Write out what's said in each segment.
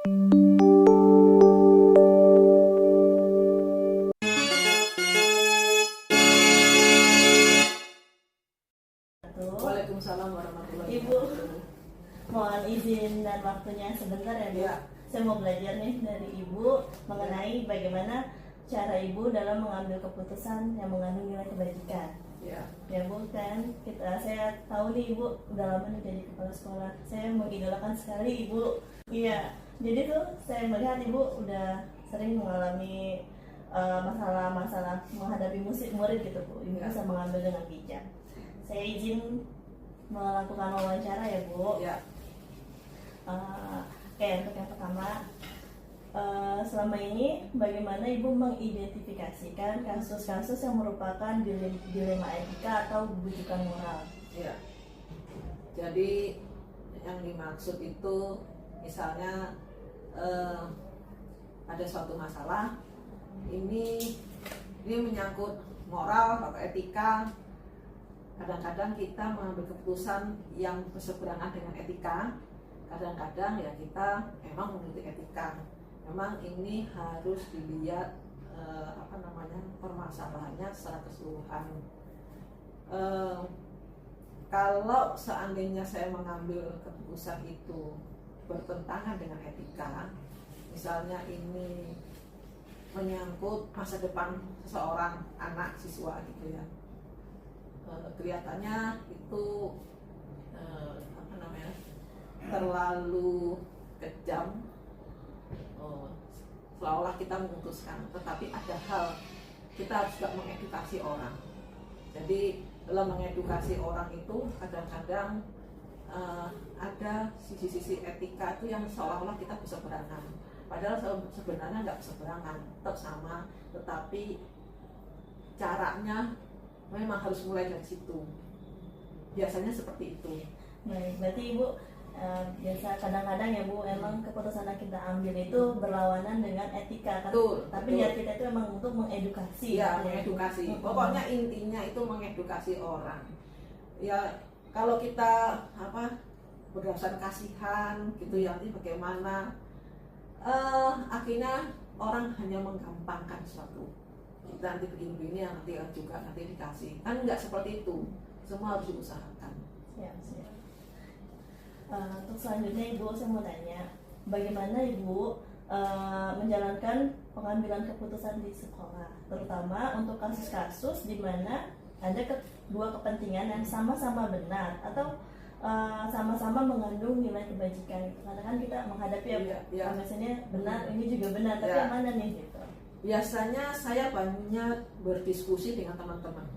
Waalaikumsalam warahmatullahi Ibu, wabarakatuh. mohon izin dan waktunya sebentar ya Bu. Ya. Saya mau belajar nih dari Ibu mengenai bagaimana cara Ibu dalam mengambil keputusan yang mengandung nilai kebajikan. Ya. Ya Bu, kan saya tahu nih Ibu udah lama nih jadi kepala sekolah. Saya mengidolakan sekali Ibu. Iya, jadi tuh saya melihat Ibu udah sering mengalami masalah-masalah menghadapi murid gitu Bu. Ibu Ya. bisa mengambil dengan bijak. Saya izin melakukan wawancara ya Bu. Ya. Oke, untuk yang pertama, selama ini bagaimana Ibu mengidentifikasikan kasus-kasus yang merupakan dilema etika atau bujukan moral? Ya. Jadi yang dimaksud itu misalnya ada suatu masalah ini menyangkut moral atau etika. Kadang-kadang kita mengambil keputusan yang berseberangan dengan etika. Kadang-kadang ya kita memang memiliki etika. Memang ini harus dilihat permasalahannya secara keseluruhan. Kalau seandainya saya mengambil keputusan itu bertentangan dengan etika, misalnya ini menyangkut masa depan seseorang anak siswa gitu ya, kelihatannya itu terlalu kejam, seolah-olah kita memutuskan, tetapi ada hal kita harus juga mengedukasi orang. Jadi dalam mengedukasi orang itu kadang-kadang ada sisi-sisi etika itu yang seolah-olah kita berseberangan, padahal sebenarnya nggak berseberangan, tetap sama, tetapi caranya memang harus mulai dari situ. Biasanya seperti itu. Baik, berarti Ibu biasa kadang-kadang ya Bu, emang keputusan yang kita ambil itu berlawanan dengan etika kan? Betul, tapi betul. niat kita itu emang untuk mengedukasi. Ya, mengedukasi. Pokoknya intinya itu mengedukasi orang. Ya, kalau kita berdasarkan kasihan gitu ya, nanti bagaimana akhirnya orang hanya menggampangkan sesuatu. Kita nanti begini-begini, nanti juga nanti dikasih. Kan enggak seperti itu. Semua harus diusahakan. Siap. Untuk selanjutnya Ibu, saya mau tanya, bagaimana Ibu menjalankan pengambilan keputusan di sekolah, terutama untuk kasus-kasus di mana ada dua kepentingan yang sama-sama benar atau sama-sama mengandung nilai kebajikan. Karena kan kita menghadapi biasanya benar, ini juga benar, tapi yang mana nih gitu? Biasanya saya banyak berdiskusi dengan teman-teman.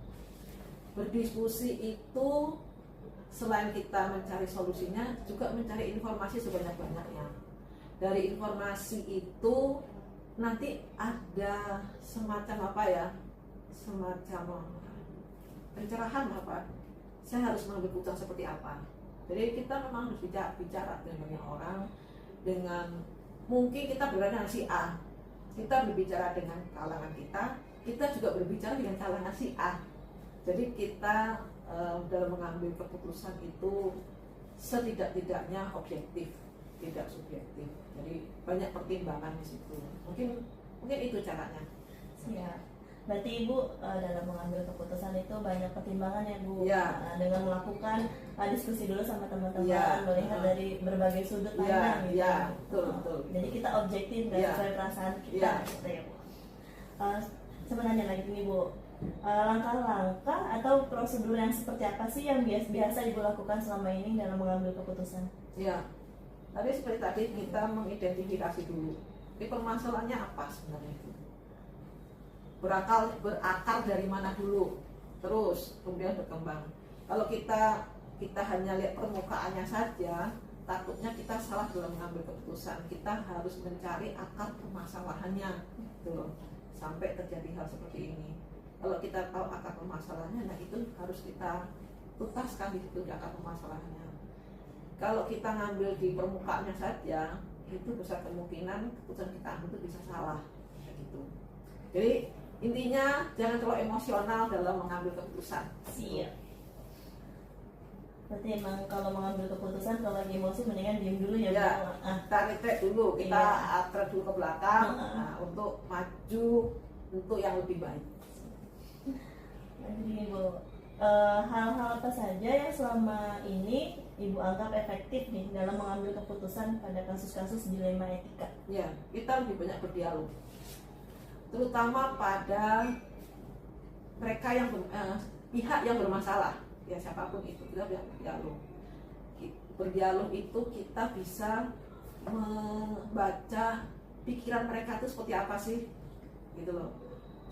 Berdiskusi itu selain kita mencari solusinya, juga mencari informasi sebanyak-banyaknya. Dari informasi itu nanti ada semacam pencerahan saya harus mengambil keputusan seperti apa. Jadi kita memang harus bicara dengan banyak orang. Dengan mungkin kita berada dengan si A, kita berbicara dengan kalangan kita juga berbicara dengan kalangan si A. Jadi kita dalam mengambil keputusan itu setidak-tidaknya objektif, tidak subjektif. Jadi banyak pertimbangan di situ. Mungkin itu caranya. Siap. Berarti Ibu dalam mengambil keputusan itu banyak pertimbangan ya Bu. Ya. Dengan melakukan diskusi dulu sama teman-teman, Ya. melihat dari berbagai sudut pandang gitu. Ya, betul. Jadi kita objektif dan sesuai perasaan kita gitu ya Bu. Sebenarnya lagi nih Bu, langkah-langkah atau prosedur yang seperti apa sih yang biasa Ibu lakukan selama ini dalam mengambil keputusan? Ya, seperti tadi kita mengidentifikasi dulu. Ini permasalahannya apa sebenarnya itu? Berakar dari mana dulu, terus kemudian berkembang. Kalau kita hanya lihat permukaannya saja, takutnya kita salah dalam mengambil keputusan. Kita harus mencari akar permasalahannya, gitu, sampai terjadi hal seperti ini. Kalau kita tahu akar permasalahannya, nah itu harus kita tuntaskan di situ, di akar permasalahannya. Kalau kita ngambil di permukaannya saja, itu besar kemungkinan keputusan kita ambil itu bisa salah, kayak gitu. Jadi intinya jangan terlalu emosional dalam mengambil keputusan. Siap. Berarti emang kalau mengambil keputusan kalau lagi emosi mendingan diem dulu ya, Ya, Bu. kita retreat dulu, kita atret dulu ke belakang untuk maju untuk yang lebih baik. Jadi Bu, hal-hal apa saja yang selama ini Ibu anggap efektif nih dalam mengambil keputusan pada kasus-kasus dilema etika? Ya, kita lebih banyak berdialog, terutama pada mereka yang pihak yang bermasalah, ya siapapun itu kita banyak berdialog. Berdialog itu kita bisa membaca pikiran mereka itu seperti apa sih, gitu loh.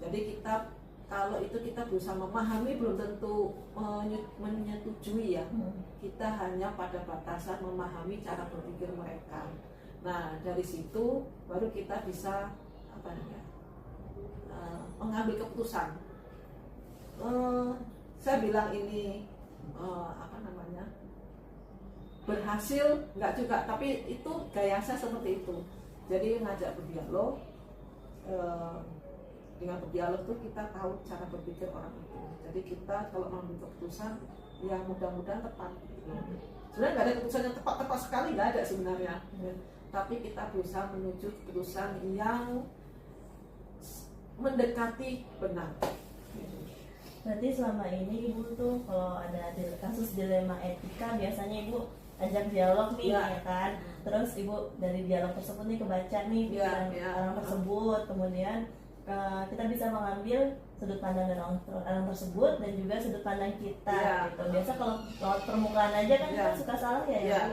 Jadi kita kalau itu kita berusaha memahami belum tentu menyetujui ya. Kita hanya pada batasan memahami cara berpikir mereka. Nah dari situ baru kita bisa mengambil keputusan. Saya bilang ini berhasil nggak juga, tapi itu gaya saya seperti itu. Jadi ngajak berdialog. Dengan berdialog tuh kita tahu cara berpikir orang itu. Jadi kita kalau mengambil keputusan yang mudah-mudahan tepat. Sebenarnya nggak ada keputusan yang tepat sekali, nggak ada sebenarnya. Tapi kita berusaha menuju keputusan yang mendekati benar. Berarti selama ini Ibu tuh kalau ada kasus dilema etika biasanya Ibu ajak dialog nih, ya kan? Terus Ibu dari dialog tersebut nih kebaca nih pikiran orang tersebut, kemudian kita bisa mengambil sudut pandang dari orang tersebut dan juga sudut pandang kita gitu. Biasa kalau lewat permukaan aja kan kita suka salah ya.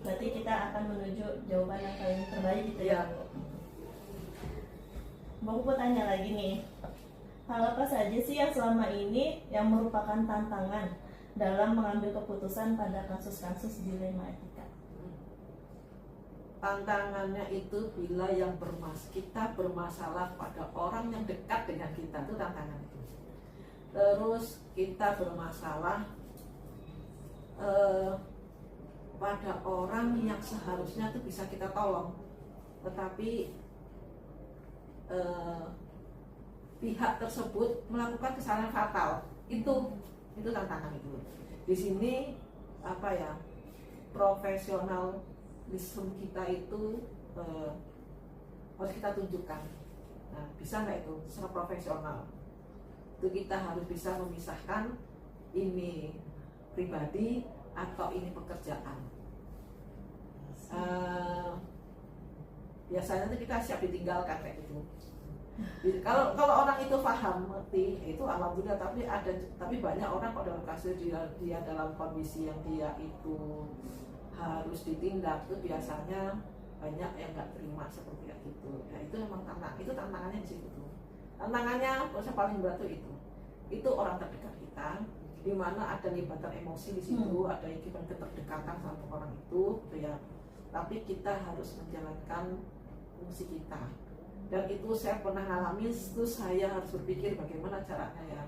Berarti kita akan menuju jawaban yang paling terbaik gitu ya. Mau tanya lagi nih, hal apa saja sih yang selama ini yang merupakan tantangan dalam mengambil keputusan pada kasus-kasus dilema etika? Tantangannya itu bila kita bermasalah pada orang yang dekat dengan kita, itu tantangan itu. Terus kita bermasalah pada orang yang seharusnya itu bisa kita tolong, tetapi pihak tersebut melakukan kesalahan fatal. Itu tantangan itu. Di sini profesionalisme kita itu harus kita tunjukkan. Nah, bisa nggak itu secara profesional? Itu kita harus bisa memisahkan ini pribadi atau ini pekerjaan. Biasanya itu kita siap ditinggalkan kayak gitu. Kalau orang itu paham, ngerti, itu alhamdulillah. Tapi banyak orang pada kasus dia dalam kondisi yang dia itu harus ditindak, itu biasanya banyak yang nggak terima seperti itu. Nah itu memang tantangannya di situ tuh. Tantangannya paling berat itu orang terdekat kita, di mana ada libatan emosi di situ, ada keterdekatan sama orang itu, gitu ya. Tapi kita harus menjalankan fungsi kita. Dan itu saya pernah ngalamin, itu saya harus berpikir bagaimana caranya ya.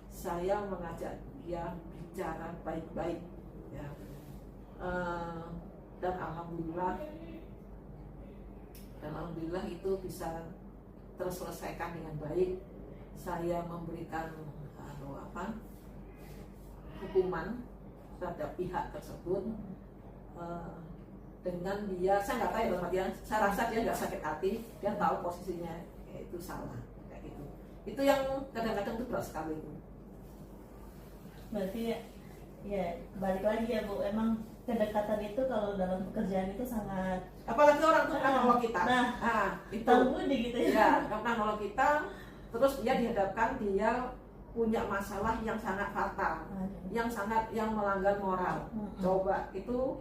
Saya mengajak dia bicara baik-baik ya. Dan alhamdulillah itu bisa terselesaikan dengan baik. Saya memberikan hukuman terhadap pihak tersebut dengan dia, saya nggak tahu ya, dalam artian saya rasa dia nggak sakit hati, dia tahu posisinya itu salah kayak gitu. Itu yang kadang-kadang itu berat sekali itu. Berarti ya balik lagi ya Bu, emang kedekatan itu kalau dalam pekerjaan itu sangat, apalagi orang tuh pernah nolong kita. Itu budi gitu ya. Pernah nolong kita, terus dia dihadapkan dia punya masalah yang sangat fatal, yang melanggar moral. Coba itu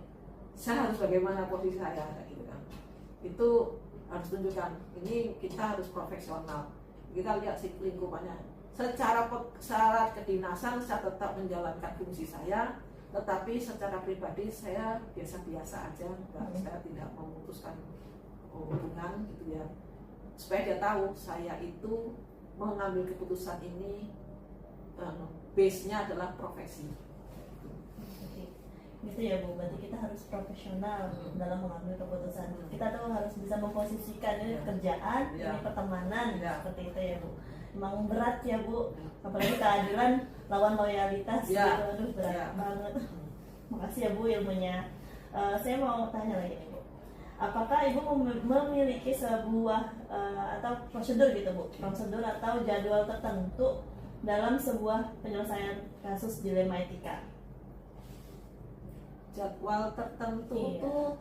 saya harus bagaimana posisi saya gitu kan. Itu harus tunjukkan, ini kita harus profesional. Kita lihat si lingkupannya. Secara kedinasan saya tetap menjalankan fungsi saya, tetapi secara pribadi saya biasa-biasa aja, saya tidak memutuskan hubungan gitu ya. Supaya dia tahu saya itu mengambil keputusan ini base-nya adalah profesi. Gitu ya Bu, berarti kita harus profesional dalam mengambil keputusan. Kita tuh harus bisa memposisikan ini kerjaan, ini pertemanan, seperti itu ya Bu. Emang berat ya Bu, apalagi keadilan lawan loyalitas gitu, aduh berat banget. Makasih ya Bu ilmunya. Saya mau tanya lagi nih Bu. Apakah Ibu memiliki sebuah atau prosedur gitu Bu? Prosedur atau jadwal tertentu dalam sebuah penyelesaian kasus dilema etika? Jadwal tertentu Iya. tuh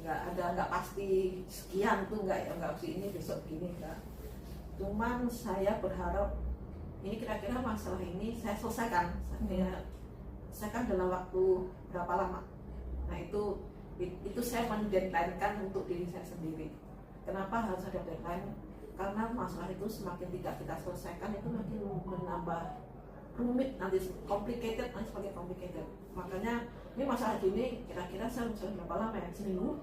nggak pasti sekian tuh, nggak pasti ini besok gini, nggak. Cuman saya berharap ini kira-kira masalah ini saya selesaikan. Saya selesaikan dalam waktu berapa lama. Nah itu saya mendeadline-kan untuk diri saya sendiri. Kenapa harus ada deadline? Karena masalah itu semakin tidak kita selesaikan itu makin menambah rumit, nanti complicated, nanti sebagai complicated. Makanya ini masalah gini kira-kira saya harus berapa lama ya? Seminggu?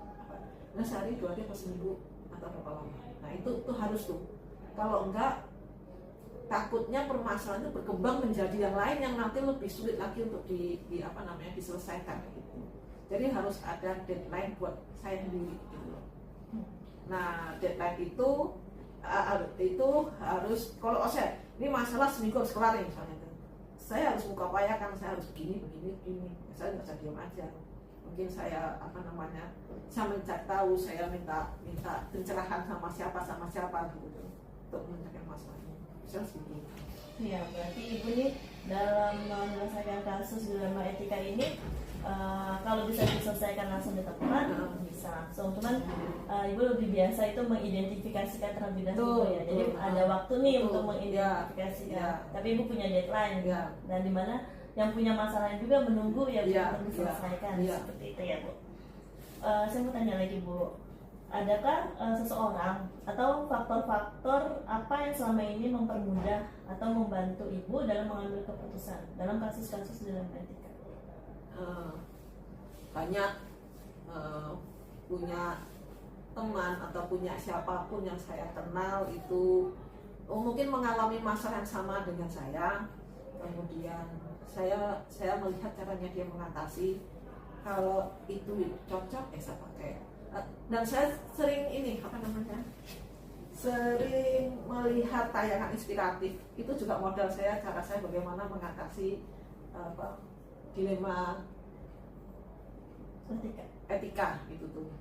Nah sehari, 2 hari, atau seminggu atau berapa lama? Nah itu harus tuh. Kalau enggak, takutnya permasalahan itu berkembang menjadi yang lain yang nanti lebih sulit lagi untuk diselesaikan gitu. Jadi harus ada deadline buat saya sendiri gitu. Nah deadline itu harus, kalau saya ini masalah seminggu harus kelar misalnya, saya harus mengupayakan, saya harus begini. Saya nggak bisa diam aja. Mungkin saya saya mencari tahu, saya minta pencerahan sama siapa gitu untuk menyelesaikan masalah ini. Bisa seperti itu. Iya, berarti Ibu nih dalam menyelesaikan kasus dilema etika ini kalau bisa diselesaikan langsung di tempat bisa langsung. Cuman Ibu lebih biasa itu mengidentifikasikan terlebih dahulu ya. Jadi ada waktu nih untuk mengidentifikasikan. Ya. Tapi Ibu punya deadline Ya. dan dimana yang punya masalah juga menunggu ya Ya, untuk diselesaikan ya. seperti itu ya Bu. Saya mau tanya lagi Bu. Adakah seseorang atau faktor-faktor apa yang selama ini mempermudah atau membantu Ibu dalam mengambil keputusan dalam kasus-kasus dilema etika? Banyak punya teman atau punya siapapun yang saya kenal itu mungkin mengalami masalah yang sama dengan saya, kemudian saya melihat caranya dia mengatasi. Kalau itu cocok saya pakai. Dan saya sering sering melihat tayangan inspiratif, itu juga modal saya, cara saya bagaimana mengatasi dilema etika gitu tuh.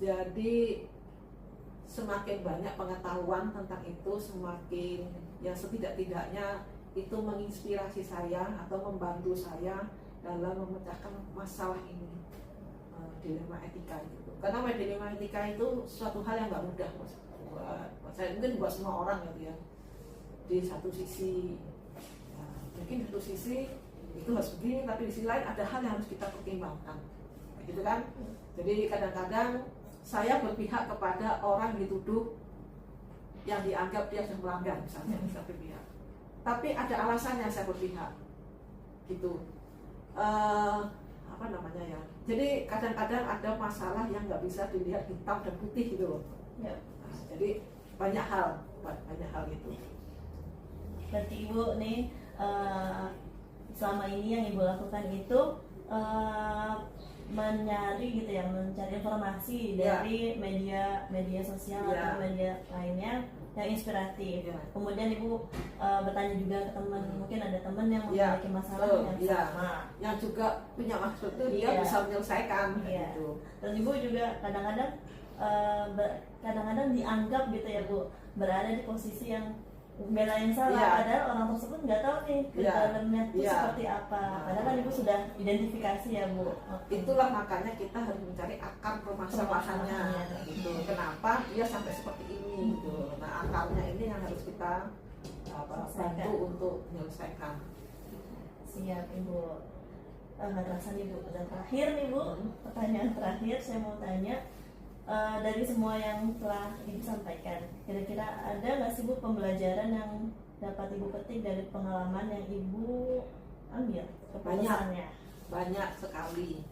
Jadi semakin banyak pengetahuan tentang itu, semakin yang setidak-tidaknya itu menginspirasi saya atau membantu saya dalam memecahkan masalah ini, dilema etika gitu. Karena dilema etika itu suatu hal yang nggak mudah buat saya, mungkin buat semua orang gitu ya. Di satu sisi mungkin di satu sisi itu harus begini, tapi di sisi lain ada hal yang harus kita pertimbangkan, gitu kan? Jadi kadang-kadang saya berpihak kepada orang yang dituduh, yang dianggap dia sudah melanggar misalnya, saya berpihak. Tapi ada alasannya saya berpihak, gitu. Jadi kadang-kadang ada masalah yang nggak bisa dilihat hitam dan putih gitu loh. Ya. Nah, jadi banyak hal itu. Berarti Ibu nih selama ini yang Ibu lakukan itu mencari informasi dari media sosial atau media lainnya yang inspiratif. Kemudian Ibu bertanya juga ke teman, mungkin ada teman yang memiliki masalah yang sama, yang juga punya maksud itu dia bisa menyelesaikan gitu. Dan Ibu juga kadang-kadang dianggap gitu ya Bu, berada di posisi yang bela yang salah, padahal orang tersebut nggak tahu nih ke dalamnya itu seperti apa. Padahal kan Ibu sudah identifikasi ya Bu. Itulah makanya kita harus mencari akar permasalahannya gitu. Kenapa dia sampai seperti ini gitu. Nah akarnya ini yang harus kita bantu untuk menyelesaikan. Siap Ibu. Nggak terasa nih Bu. Dan terakhir nih Bu, pertanyaan terakhir saya mau tanya. Dari semua yang telah Ibu sampaikan, kira-kira ada nggak sih Bu pembelajaran yang dapat Ibu petik dari pengalaman yang Ibu ambil keputusannya? Banyak sekali.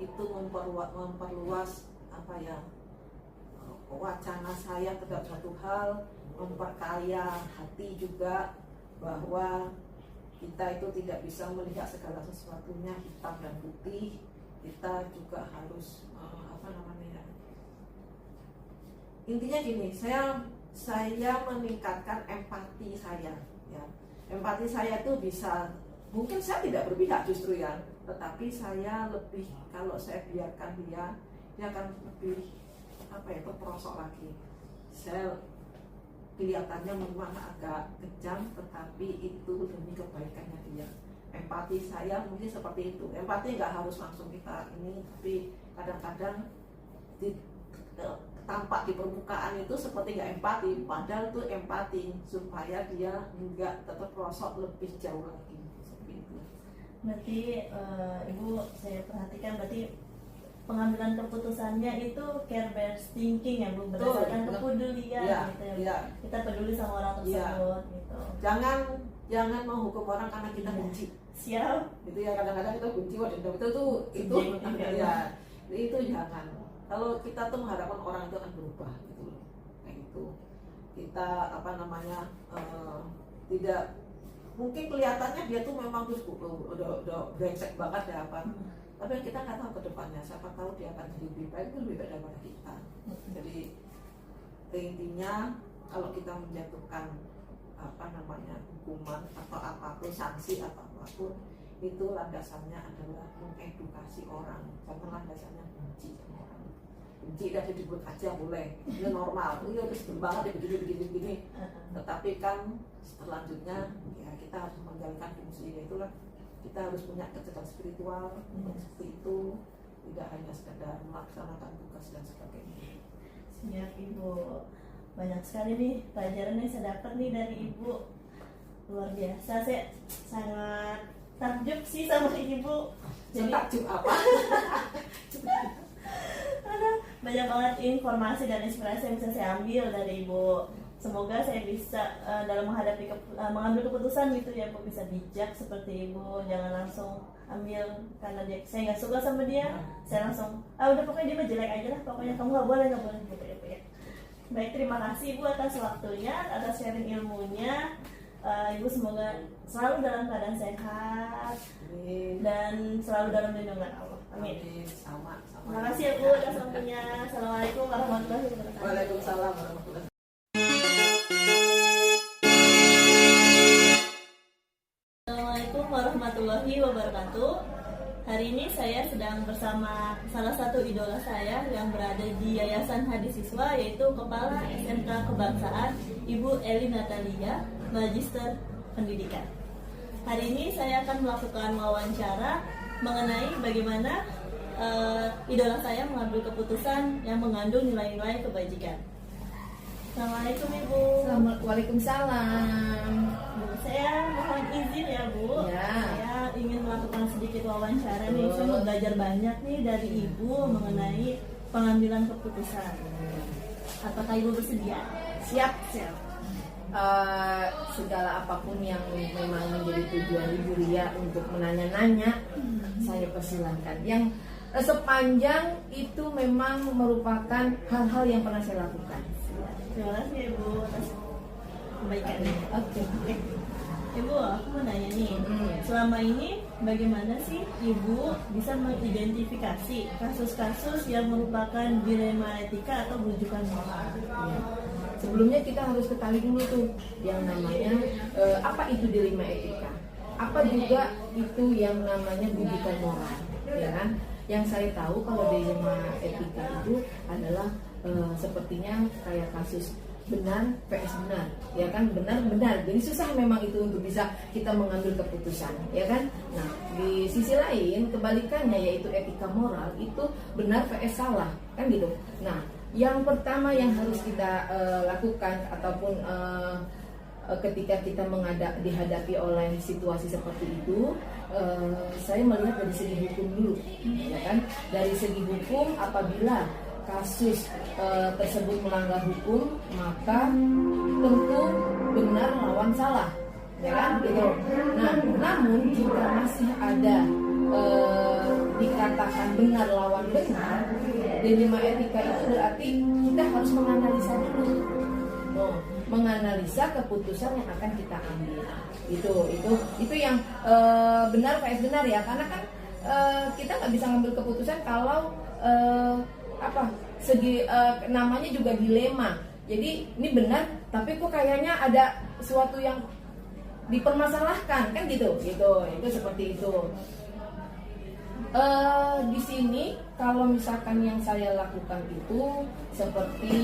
Itu memperluas wacana saya terhadap suatu hal, memperkaya hati juga, bahwa kita itu tidak bisa melihat segala sesuatunya hitam dan putih. Kita juga harus intinya gini, saya meningkatkan empati saya ya. Empati saya itu bisa mungkin saya tidak berpihak justru ya, tetapi saya lebih, kalau saya biarkan dia akan lebih terperosok lagi. Saya kelihatannya memang agak kejam, tetapi itu demi kebaikannya dia. Empati saya mungkin seperti itu. Empati nggak harus langsung kita ini, tapi kadang-kadang tampak di permukaan itu seperti nggak empati, padahal itu empati supaya dia nggak terperosok lebih jauh lagi. Seperti itu. Berarti Ibu, saya perhatikan berarti pengambilan keputusannya itu care-based thinking ya Bu, berdasarkan kepedulian ya, gitu ya. Ya. Kita peduli sama orang tersebut gitu. Jangan menghukum orang karena kita benci. Siap. Itu ya, kadang-kadang kita benci, wah dendam itu ya, itu jangan. Kalau kita tuh mengharapkan orang itu akan berubah gitu loh, kayak gitu. Kita tidak, mungkin kelihatannya dia tuh memang terus udah brengsek banget ya apa. Tapi kita nggak tahu ke depannya, siapa tahu dia akan jadi lebih baik daripada kita. Jadi intinya kalau kita menjatuhkan hukuman atau apapun, sanksi atau apapun, itu landasannya adalah mengedukasi orang, jangan landasannya benci sama orang. Benci dah dibuat aja boleh, itu normal, itu harus banget begini. Tetapi kan selanjutnya ya kita harus menjalankan fungsinya, itulah kita harus punya kecerdasan spiritual seperti itu, tidak hanya sekedar melaksanakan tugas dan sebagainya. Siap Ibu, banyak sekali nih pelajaran yang saya dapat nih dari Ibu, luar biasa. Saya sangat takjub sih sama Ibu. Jadi takjub apa? banyak banget informasi dan inspirasi yang bisa saya ambil dari Ibu. Semoga saya bisa dalam mengambil keputusan gitu ya Bu, bisa bijak seperti Ibu. Jangan langsung ambil karena saya nggak suka sama dia, saya langsung udah pokoknya dia mah jelek aja lah, pokoknya kamu nggak boleh gitu ya Bu ya. Baik, terima kasih Ibu atas waktunya, atas sharing ilmunya. Ibu semoga selalu dalam keadaan sehat. Amin. Dan selalu dalam lindungan Allah. Amin. Amin. Sama. Terima kasih ya Bu atas waktunya. Assalamualaikum warahmatullahi wabarakatuh. Waalaikumsalam warahmatullahi wabarakatuh. Assalamualaikum warahmatullahi wabarakatuh. Hari ini saya sedang bersama salah satu idola saya yang berada di Yayasan Hadi Siswa, yaitu Kepala SMK Kebangsaan Ibu Eli Natalia, Magister Pendidikan. Hari ini saya akan melakukan wawancara mengenai bagaimana idola saya mengambil keputusan yang mengandung nilai-nilai kebajikan. Assalamualaikum Ibu. Waalaikumsalam. Bu, saya mohon izin ya Bu. Ya. Saya ingin melakukan sedikit wawancara nih. Saya mau belajar banyak nih dari Ibu mengenai pengambilan keputusan. Apakah Ibu bersedia? Siap. Siap. Segala apapun yang memang menjadi tujuan Ibu Lia untuk menanya-nanya, saya persilahkan. Yang sepanjang itu memang merupakan hal-hal yang pernah saya lakukan. Terima kasih Ibu atas kebaikannya. Oke. Ibu, aku mau nanya nih, selama ini bagaimana sih Ibu bisa mengidentifikasi kasus-kasus yang merupakan dilema etika atau rujukan moral? Ya. Sebelumnya kita harus ketahui dulu tuh yang namanya apa itu dilema etika, apa juga itu yang namanya rujukan moral, ya kan? Yang saya tahu kalau dilema etika itu adalah sepertinya kayak kasus benar vs benar, ya kan, benar. Jadi susah memang itu untuk bisa kita mengambil keputusan, ya kan. Nah, di sisi lain kebalikannya yaitu etika moral itu benar vs salah, kan gitu. Nah, yang pertama yang harus kita lakukan ataupun ketika kita dihadapi oleh situasi seperti itu, saya melihat dari segi hukum dulu, ya kan. Dari segi hukum, apabila kasus tersebut melanggar hukum, maka tentu benar lawan salah, ya kan gitu. Nah, namun jika masih ada dikatakan benar lawan benar, dilema etika itu berarti kita harus menganalisa dulu, menganalisa keputusan yang akan kita ambil. Itu yang benar vs benar ya, karena kan kita nggak bisa ngambil keputusan kalau namanya juga dilema. Jadi ini benar, tapi kok kayaknya ada sesuatu yang dipermasalahkan, kan gitu itu seperti itu. Di sini kalau misalkan yang saya lakukan itu seperti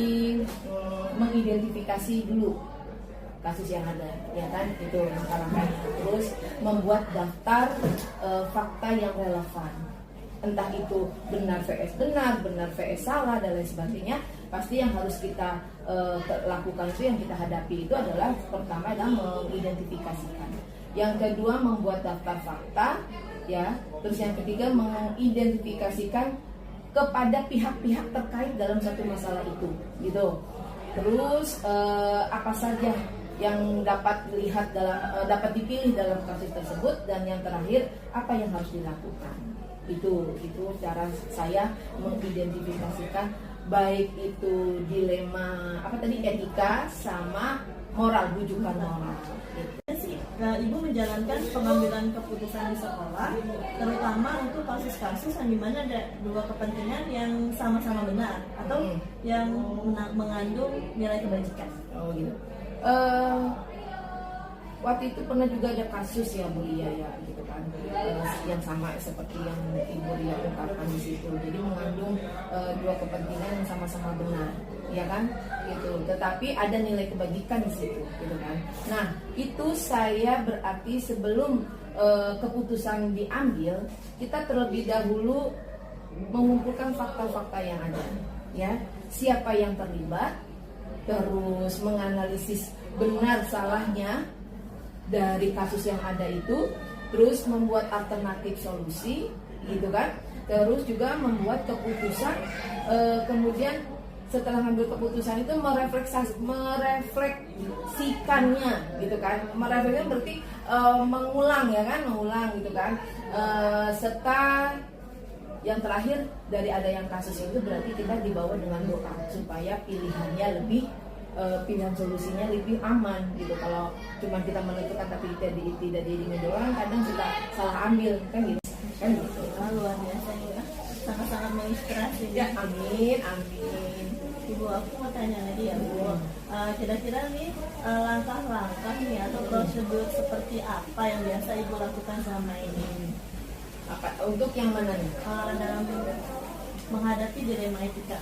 mengidentifikasi dulu kasus yang ada, ya kan, itu yang sarankan. Terus membuat daftar fakta yang relevan, entah itu benar vs benar, benar vs salah dan lain sebagainya. Pasti yang harus kita lakukan itu, yang kita hadapi itu adalah pertama adalah mengidentifikasikan, yang kedua membuat daftar fakta, ya, terus yang ketiga mengidentifikasikan kepada pihak-pihak terkait dalam satu masalah itu, gitu. Terus apa saja yang dapat dapat dipilih dalam kasus tersebut, dan yang terakhir apa yang harus dilakukan. Itu cara saya mengidentifikasikan baik itu dilema etika sama moral, bujukan moral. Ibu menjalankan pengambilan keputusan di sekolah, terutama untuk kasus-kasus yang dimana ada dua kepentingan yang sama-sama benar atau yang mengandung nilai kebajikan. Oh gitu. Waktu itu pernah juga ada kasus ya Bu Lia, ya gitu kan, yang sama seperti yang Ibu Lia ungkapkan di situ. Jadi mengandung dua kepentingan yang sama-sama benar, ya kan, gitu. Tetapi ada nilai kebajikan di situ, gitu kan. Nah itu saya berarti sebelum keputusan diambil, kita terlebih dahulu mengumpulkan fakta-fakta yang ada, ya, siapa yang terlibat, terus menganalisis benar salahnya dari kasus yang ada itu, terus membuat alternatif solusi, gitu kan, terus juga membuat keputusan, kemudian setelah mengambil keputusan itu merefleksikannya, gitu kan, merefleksikan berarti mengulang, ya kan, mengulang, gitu kan, serta yang terakhir dari ada yang kasus itu berarti kita dibawa dengan doa supaya pilihannya lebih pilihan solusinya lebih aman, gitu. Kalau cuma kita menentukan tapi tidak diiringi doang, kadang suka salah ambil, kan gitu, kan gitu. Luar biasa ya, sangat-sangat menginspirasi ya. Amin. Ibu, aku mau tanya lagi ya Bu, kira-kira nih langkah-langkah nih atau prosedur seperti apa yang biasa Ibu lakukan selama ini? Apa untuk yang mana nih? Dalam menghadapi dilema etika.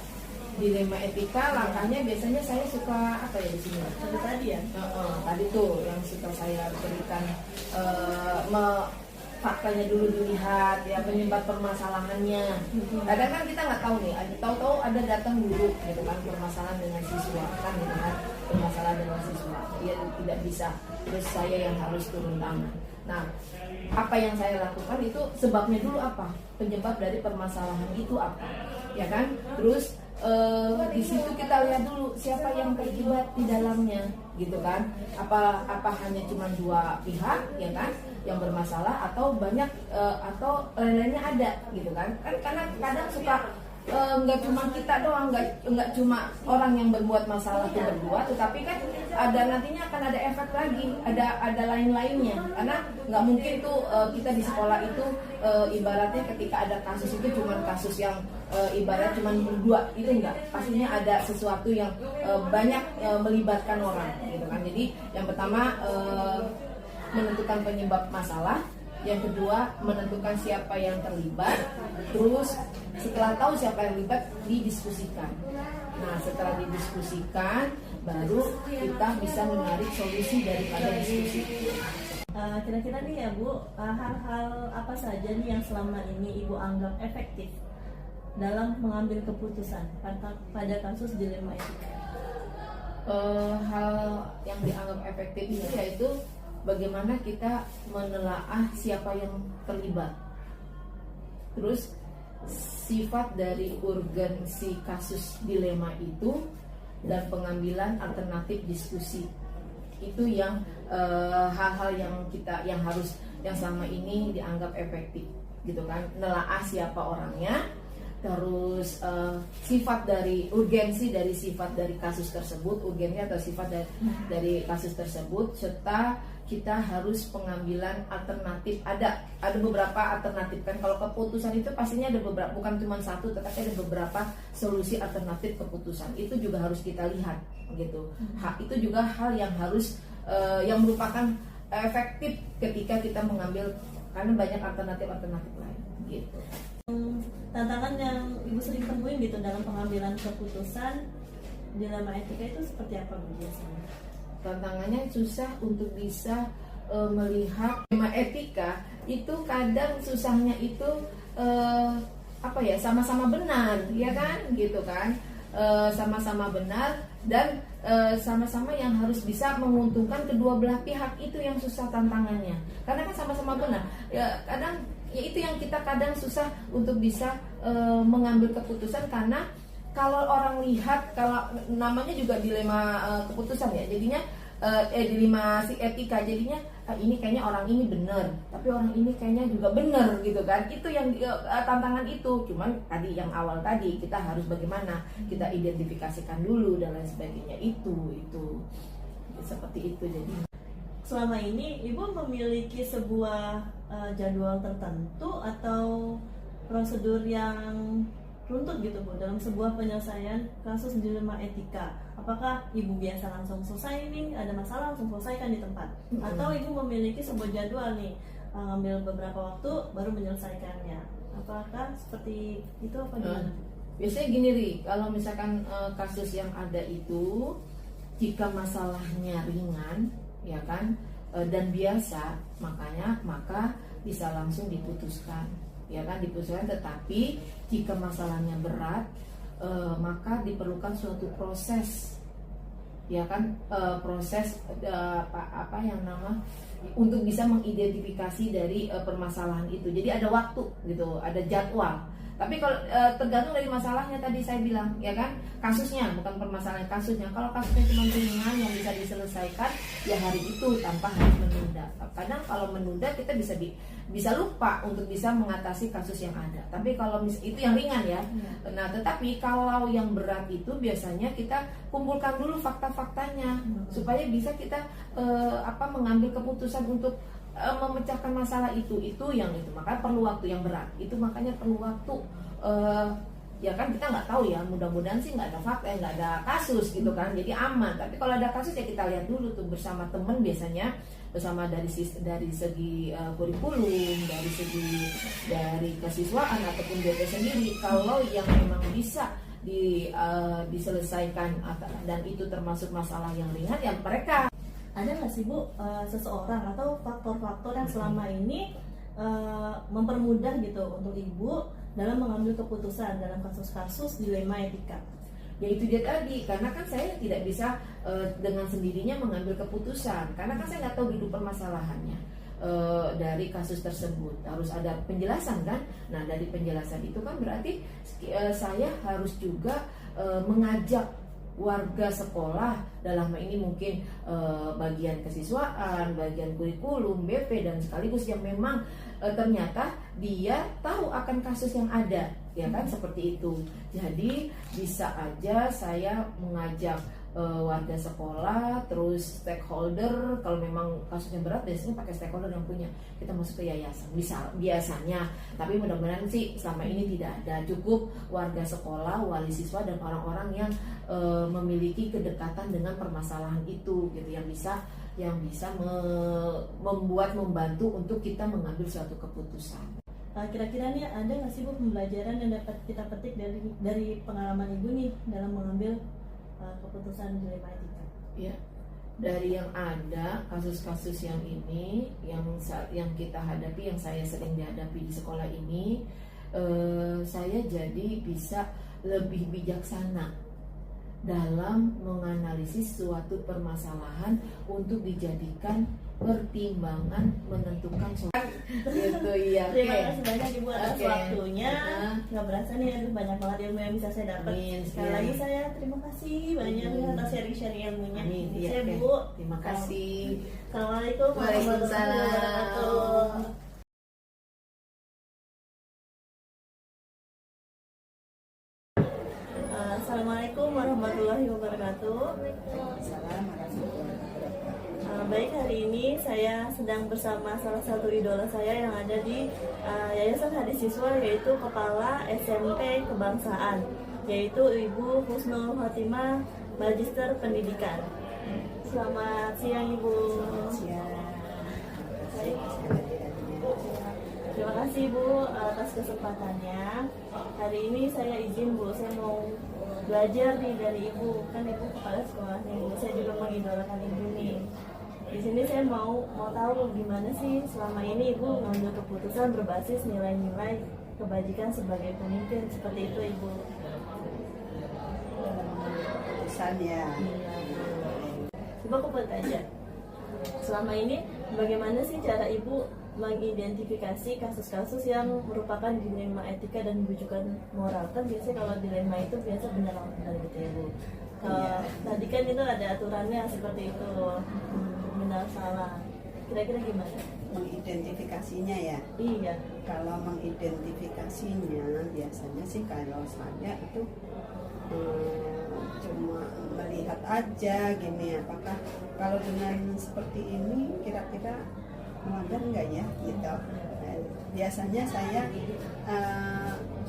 Dilema etika, langkahnya biasanya saya suka apa ya di sini? Tadi ya? Tadi tuh yang suka saya berikan faktanya dulu dilihat, ya, penyebab permasalahannya. Kadang kan kita nggak tahu nih, tahu-tahu ada datang dulu, gitu kan, permasalahan dengan siswa, kan, gitu kan, permasalahan dengan siswa, dia tidak bisa, terus saya yang harus turun tangan. Nah, apa yang saya lakukan itu sebabnya dulu apa, penyebab dari permasalahan itu apa, ya kan, terus di situ kita lihat dulu siapa yang terlibat di dalamnya, gitu kan, apa hanya cuma dua pihak, ya kan, yang bermasalah, atau banyak atau lain-lainnya ada, gitu kan, karena kadang suka nggak cuma kita doang, nggak cuma orang yang berbuat masalah itu berdua, tetapi kan ada nantinya akan ada efek lagi, ada lain-lainnya, karena nggak mungkin tuh kita di sekolah itu ibaratnya ketika ada kasus itu cuma kasus yang ibarat cuma berdua, itu enggak, pastinya ada sesuatu yang banyak melibatkan orang, gitu kan. Jadi yang pertama menentukan penyebab masalah, yang kedua menentukan siapa yang terlibat, terus setelah tahu siapa yang terlibat didiskusikan. Nah setelah didiskusikan baru kita bisa menarik solusi daripada diskusi. Kira-kira nih ya Bu, hal-hal apa saja nih yang selama ini Ibu anggap efektif dalam mengambil keputusan pada kasus dilema etika? Hal yang dianggap efektif itu yaitu bagaimana kita menelaah siapa yang terlibat, terus sifat dari urgensi kasus dilema itu, dan pengambilan alternatif diskusi. Itu yang hal-hal yang selama ini dianggap efektif, gitu kan, nelaah siapa orangnya, terus sifat dari urgensi dari sifat dari kasus tersebut, urgensi atau sifat dari kasus tersebut, serta kita harus pengambilan alternatif. Ada beberapa alternatif kan, kalau keputusan itu pastinya ada beberapa, bukan cuma satu, tetapi ada beberapa solusi alternatif keputusan. Itu juga harus kita lihat, gitu. Itu juga hal yang harus yang merupakan efektif ketika kita mengambil, karena banyak alternatif lain gitu. Tantangan yang ibu sering temuin gitu dalam pengambilan keputusan dilema etika itu seperti apa Bu biasanya? Tantangannya susah untuk bisa melihat dilema etika itu, kadang susahnya itu sama-sama benar, ya kan, gitu kan, sama-sama benar dan sama-sama yang harus bisa menguntungkan kedua belah pihak, itu yang susah tantangannya, karena kan sama-sama benar ya, kadang ya itu yang kita kadang susah untuk bisa mengambil keputusan, karena kalau orang lihat, kalau namanya juga dilema keputusan ya, jadinya dilema si etika, jadinya ini kayaknya orang ini benar, tapi orang ini kayaknya juga benar gitu kan, itu yang tantangan itu. Cuman tadi yang awal tadi, kita harus bagaimana kita identifikasikan dulu dan lain sebagainya, itu seperti itu. Jadi selama ini ibu memiliki sebuah jadwal tertentu atau prosedur yang runtut gitu Bu dalam sebuah penyelesaian kasus dilema etika? Apakah ibu biasa langsung selesai nih, ada masalah langsung selesaikan di tempat, atau ibu memiliki sebuah jadwal nih, ngambil beberapa waktu baru menyelesaikannya? Apakah seperti itu apa gimana? Biasanya gini Ri, kalau misalkan kasus yang ada itu, jika masalahnya ringan ya kan, dan biasa, maka bisa langsung diputuskan ya kan, diputuskan. Tetapi jika masalahnya berat, maka diperlukan suatu proses ya kan, proses untuk bisa mengidentifikasi dari permasalahan itu. Jadi ada waktu gitu, ada jadwal. Tapi kalau tergantung dari masalahnya, tadi saya bilang ya kan, kasusnya, bukan permasalahan kasusnya. Kalau kasusnya cuma ringan yang bisa diselesaikan ya hari itu tanpa harus menunda. Kadang kalau menunda kita bisa lupa untuk bisa mengatasi kasus yang ada. Tapi kalau itu yang ringan ya. Nah, tetapi kalau yang berat itu biasanya kita kumpulkan dulu fakta-faktanya supaya bisa kita mengambil keputusan untuk memecahkan masalah itu makanya perlu waktu yang berat, itu makanya perlu waktu ya kan, kita nggak tahu ya, mudah-mudahan sih nggak ada fakta, nggak ada kasus gitu kan, jadi aman. Tapi kalau ada kasus ya kita lihat dulu tuh bersama teman, biasanya bersama dari segi kurikulum, dari kesiswaan ataupun BP sendiri. Kalau yang memang bisa diselesaikan dan itu termasuk masalah yang ringan, yang mereka ada nggak sih Bu seseorang atau faktor-faktor yang selama ini mempermudah gitu untuk ibu dalam mengambil keputusan dalam kasus-kasus dilema etika? Ya itu dia tadi, karena kan saya tidak bisa dengan sendirinya mengambil keputusan, karena kan saya nggak tahu duduk permasalahannya dari kasus tersebut, harus ada penjelasan kan. Nah dari penjelasan itu kan berarti saya harus juga mengajak warga sekolah, dalam ini mungkin bagian kesiswaan, bagian kurikulum, BP, dan sekaligus yang memang ternyata dia tahu akan kasus yang ada, ya kan, seperti itu. Jadi bisa aja saya mengajak warga sekolah, terus stakeholder. Kalau memang kasusnya berat, biasanya pakai stakeholder yang punya, kita masuk ke yayasan biasanya. Tapi mudah-mudahan sih selama ini tidak ada, cukup warga sekolah, wali siswa, dan orang-orang yang memiliki kedekatan dengan permasalahan itu gitu, yang bisa membantu untuk kita mengambil suatu keputusan. Kira-kira nih ada nggak sih Bu pembelajaran yang dapat kita petik dari pengalaman ibu nih dalam mengambil keputusan dilema etika? Ya, dari yang ada kasus-kasus yang ini, yang kita hadapi, yang saya sering dihadapi di sekolah ini, saya jadi bisa lebih bijaksana dalam menganalisis suatu permasalahan untuk dijadikan pertimbangan menentukan gitu ya. Terima kasih banyak Ibu atas waktunya. Nggak berasa nih, banyak banget ilmu yang bisa saya dapat. Sekali lagi saya terima kasih banyak atas sharing-sharing ilmunya. Saya Bu. Terima kasih. Assalamualaikum warahmatullahi wabarakatuh. Assalamualaikum warahmatullahi wabarakatuh. Baik, hari ini saya sedang bersama salah satu idola saya yang ada di Yayasan Hadis Siswa, yaitu Kepala SMP Kebangsaan, yaitu Ibu Husnul Khotimah, Magister Pendidikan. Selamat siang Ibu. Siang. kasih kehadirannya. Terima kasih Bu atas kesempatannya. Hari ini saya izin Bu, saya mau belajar nih dari Ibu. Kan Ibu kepala sekolah nih Bu, saya juga mengidolakan Ibu nih. Di sini saya mau tahu gimana sih selama ini Ibu mengambil keputusan berbasis nilai-nilai kebajikan sebagai pemimpin, seperti itu Ibu. Keputusan ya. Iya. Coba aku bertanya, selama ini bagaimana sih cara Ibu mengidentifikasi kasus-kasus yang merupakan dilema etika dan rujukan moral? Kan biasanya kalau dilema itu biasa benar atau benar gitu ya Bu. Kalau tadi kan itu ada aturannya seperti itu, benar salah. Kira-kira gimana? Mengidentifikasinya ya. Iya. Kalau mengidentifikasinya biasanya sih kalau saya itu cuma melihat aja gini, apakah kalau dengan seperti ini kira-kira melanggar enggak ya gitu. Biasanya saya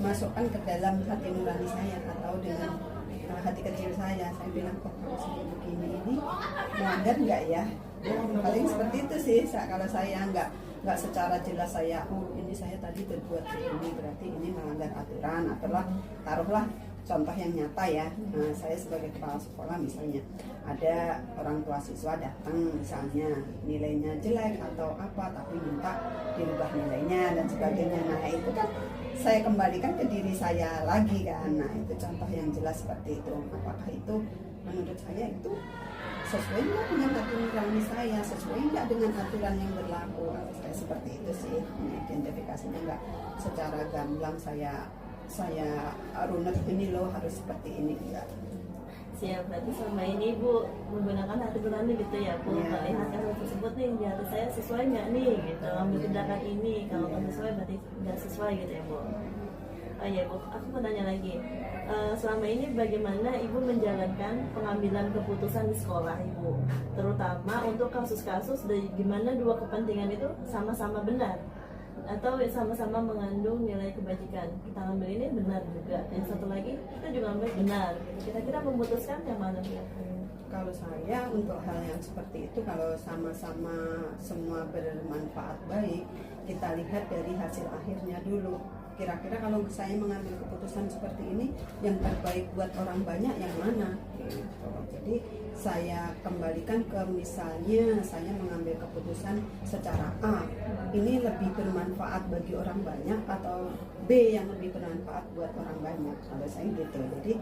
masukkan ke dalam hati nurani saya atau dengan hati kecil saya bilang kok kalau seperti begini ini melanggar enggak ya. Paling seperti itu sih kalau saya nggak secara jelas saya ini saya tadi berbuat begini berarti ini melanggar aturan atau taruhlah contoh yang nyata ya. Nah, saya sebagai kepala sekolah misalnya ada orang tua siswa datang misalnya nilainya jelek atau apa tapi minta dirubah nilainya dan sebagainya. Nah itu kan saya kembalikan ke diri saya lagi kan. Nah itu contoh yang jelas seperti itu. Apakah itu menurut saya itu sesuai nggak dengan hati nurani saya, sesuai nggak dengan aturan yang berlaku? Saya seperti itu sih. Identifikasinya nggak secara gamblang saya runut ini loh harus seperti ini, enggak. Siap, berarti selama ini Bu menggunakan hati nurani gitu ya Bu, melihat kasus tersebut nih di hati saya sesuai nggak nih gitu, ambil tindakan ini, kalau nggak sesuai berarti nggak sesuai gitu ya Bu. Oh iya Bu, aku mau tanya lagi, selama ini bagaimana Ibu menjalankan pengambilan keputusan di sekolah Ibu, terutama untuk kasus-kasus di mana dua kepentingan itu sama-sama benar atau sama-sama mengandung nilai kebajikan. Kita ambil ini benar juga, yang satu lagi kita juga ambil benar. Kira-kira memutuskan yang mana? Kalau saya untuk hal yang seperti itu, kalau sama-sama semua bermanfaat baik, kita lihat dari hasil akhirnya dulu. Kira-kira kalau saya mengambil keputusan seperti ini, yang terbaik buat orang banyak yang mana? Gitu. Jadi saya kembalikan ke misalnya saya mengambil keputusan secara A, ini lebih bermanfaat bagi orang banyak atau B yang lebih bermanfaat buat orang banyak. Kalau saya gitu. Jadi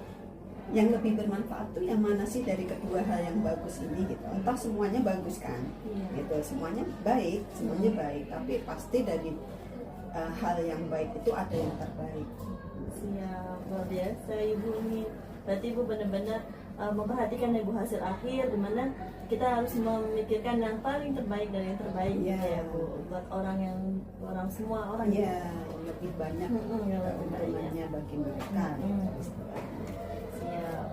yang lebih bermanfaat tuh yang mana sih dari kedua hal yang bagus ini gitu. Entah semuanya bagus kan, gitu. Semuanya baik, tapi pasti dari hal yang baik itu ada yang terbaik. Siap, luar biasa Ibu nih. Berarti Ibu benar-benar memperhatikan Ibu hasil akhir, dimana kita harus memikirkan yang paling terbaik dari yang terbaik gitu ya Bu. Buat orang semua orang ya lebih banyak keuntungannya bagi mereka. Siap.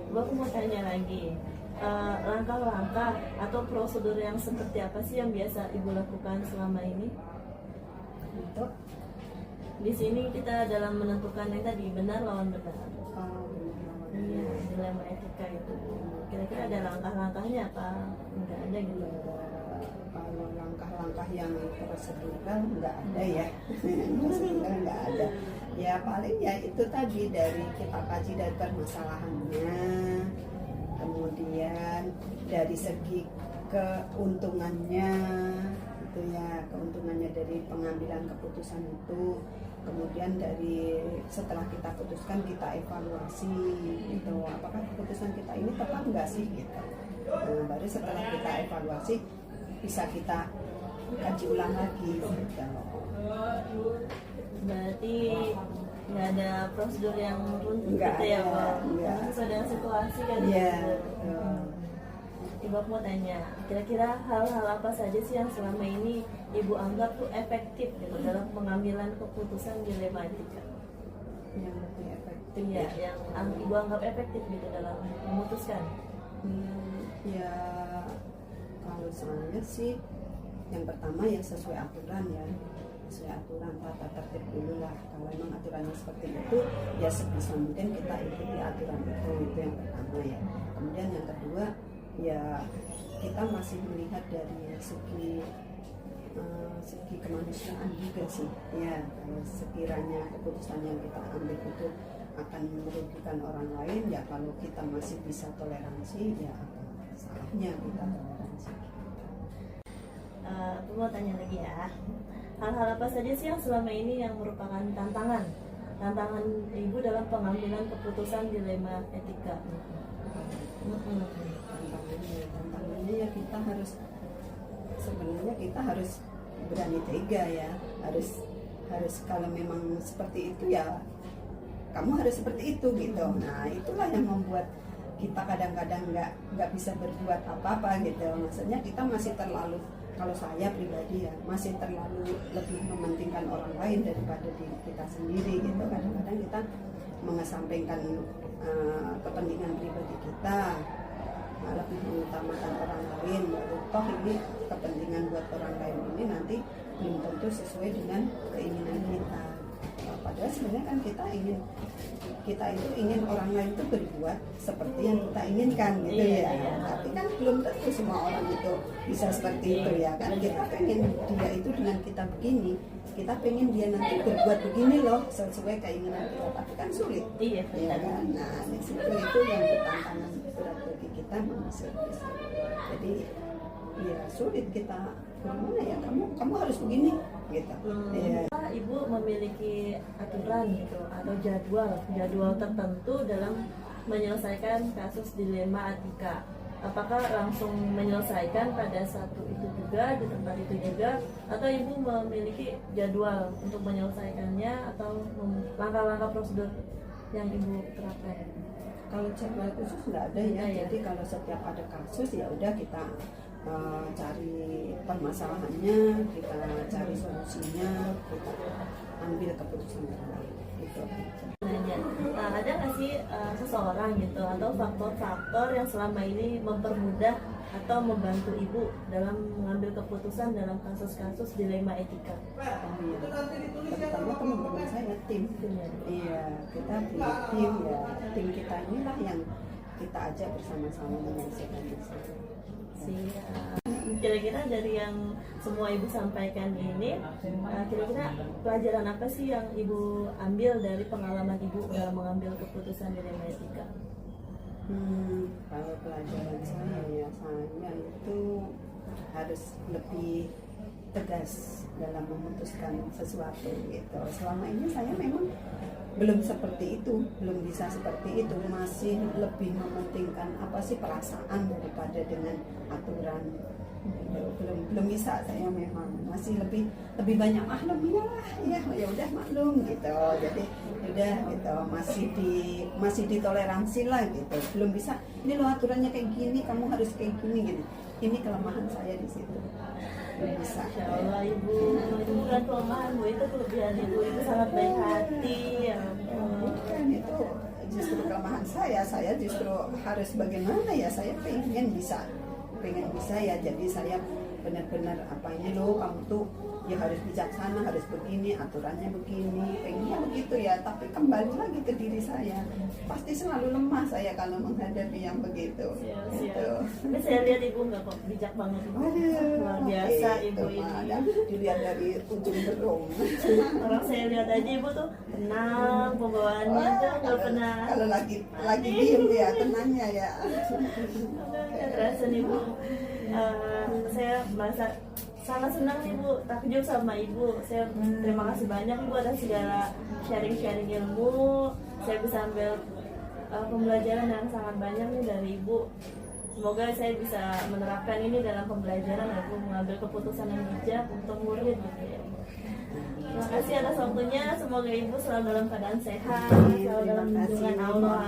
Bu, aku mau tanya lagi, langkah-langkah atau prosedur yang seperti apa sih yang biasa Ibu lakukan selama ini? Untuk Di sini kita dalam menentukan yang tadi benar lawan benar. Iya, dilema etika itu. Kira-kira ada langkah-langkahnya apa? Enggak ada gitu. Kalau langkah-langkah yang prosedural nggak ada ya. Prosedural nggak ada. Ya paling ya itu tadi dari kita kaji dari permasalahannya, kemudian dari segi keuntungannya itu ya, keuntungannya dari pengambilan keputusan itu, kemudian dari setelah kita putuskan kita evaluasi gitu, apakah keputusan kita ini tepat nggak sih gitu. Nah, baru setelah kita evaluasi bisa kita kaji ulang lagi gitu. Berarti nggak ada prosedur yang runtuh Nggak gitu ya ada, Pak? nggak. Sesuai dengan situasi kan? Iya. Ibu aku mau tanya, kira-kira hal-hal apa saja sih yang selama ini Ibu anggap tuh efektif gitu dalam pengambilan keputusan dilema etika? Yang lebih efektif Iya, yang Ibu anggap efektif gitu dalam memutuskan. Ya kalau saya sih yang pertama ya sesuai aturan ya, sesuai aturan, tata tertib dulu lah. Kalau memang aturannya seperti itu ya sebisa mungkin kita ikuti aturan itu yang pertama ya. Kemudian yang kedua ya kita masih melihat dari segi segi kemanusiaan juga sih ya. Kalau sekiranya keputusan yang kita ambil itu akan merugikan orang lain, ya kalau kita masih bisa toleransi, ya apa salahnya kita toleransi. Aku mau tanya lagi ya, hal-hal apa saja sih yang selama ini yang merupakan tantangan ibu dalam pengambilan keputusan dilema etika? Tantangannya ya kita harus, sebenarnya kita harus berani tega ya, harus kalau memang seperti itu ya kamu harus seperti itu gitu. Nah itulah yang membuat kita kadang-kadang nggak bisa berbuat apa-apa gitu. Maksudnya kita masih terlalu, kalau saya pribadi ya, masih terlalu lebih mementingkan orang lain daripada diri kita sendiri gitu. Kadang-kadang kita mengesampingkan kepentingan pribadi kita, lebih mengutamakan orang lain. Toh ini kepentingan buat orang lain ini nanti belum tentu sesuai dengan keinginan kita. Padahal sebenarnya kan kita itu ingin orang lain itu berbuat seperti yang kita inginkan gitu ya. Tapi kan belum tentu semua orang itu bisa seperti itu ya kan. Kita pengen dia itu dengan kita begini, kita pengen dia nanti berbuat begini loh sesuai keinginan kita, tapi kan sulit. Iya Ya kan. Nah di situ itu yang tantangan berat bagi kita manusia. Jadi ya sulit kita, gimana ya, kamu harus begini gitu. Ya. Ibu memiliki aturan gitu atau jadwal tertentu dalam menyelesaikan kasus dilema etika. Apakah langsung menyelesaikan pada satu itu juga, di tempat itu juga, atau ibu memiliki jadwal untuk menyelesaikannya atau langkah-langkah prosedur yang ibu terapkan? Kalau jadwal khusus nggak ada ya. Jadi kalau setiap ada kasus ya udah kita cari permasalahannya, kita cari solusinya, kita ambil keputusan terbaik gitu. Nah, ada nggak sih seseorang gitu atau faktor-faktor yang selama ini mempermudah atau membantu ibu dalam mengambil keputusan dalam kasus-kasus dilema etika? Pertama teman-teman saya tim. Iya, kita punya tim ya. Tim kita inilah yang kita ajak bersama-sama menyelesaikan masalah. Kira-kira dari yang semua ibu sampaikan ini, kira-kira pelajaran apa sih yang ibu ambil dari pengalaman ibu dalam mengambil keputusan dilema etika? Kalau pelajaran saya ya, saya itu harus lebih tegas dalam memutuskan sesuatu gitu. Selama ini saya memang belum seperti itu, belum bisa seperti itu, masih lebih mementingkan apa sih perasaan daripada dengan aturan gitu. Belum bisa, saya memang masih lebih banyak maklum ya udah maklum gitu. Jadi udah gitu, masih ditoleransi lah gitu. Belum bisa, ini loh aturannya kayak gini, kamu harus kayak gini gitu. Ini kelemahan saya di situ. Bisa. Insya Allah ibu, itu bukan kelemahan bu, itu kelebihan ibu sangat baik hati ya. Bukan, itu justru kelemahan saya justru harus bagaimana ya, saya pengen bisa ya, jadi saya benar-benar apa ini loh, kamu tuh ya harus bijaksana, harus begini, aturannya begini, pengennya begitu ya. Tapi kembali lagi ke diri saya, pasti selalu lemah saya kalau menghadapi yang begitu. Gitu. Tapi saya lihat ibu nggak kok, bijak banget ibu. Luar biasa ibu ini. Dilihat dari ujung berung. Orang saya lihat aja ibu tuh tenang, pembawaannya tuh nggak pernah. Kalau lagi diem ya, tenangnya ya. Terasa nih bu, saya merasa sangat senang nih bu, takjub sama ibu. Saya terima kasih banyak ibu atas segala sharing ilmu. Saya bisa ambil pembelajaran yang sangat banyak nih dari ibu. Semoga saya bisa menerapkan ini dalam pembelajaran aku mengambil keputusan yang bijak untuk murid gitu ya. Terima kasih atas waktunya. Semoga ibu selalu dalam keadaan sehat, selalu dalam lindungan Allah.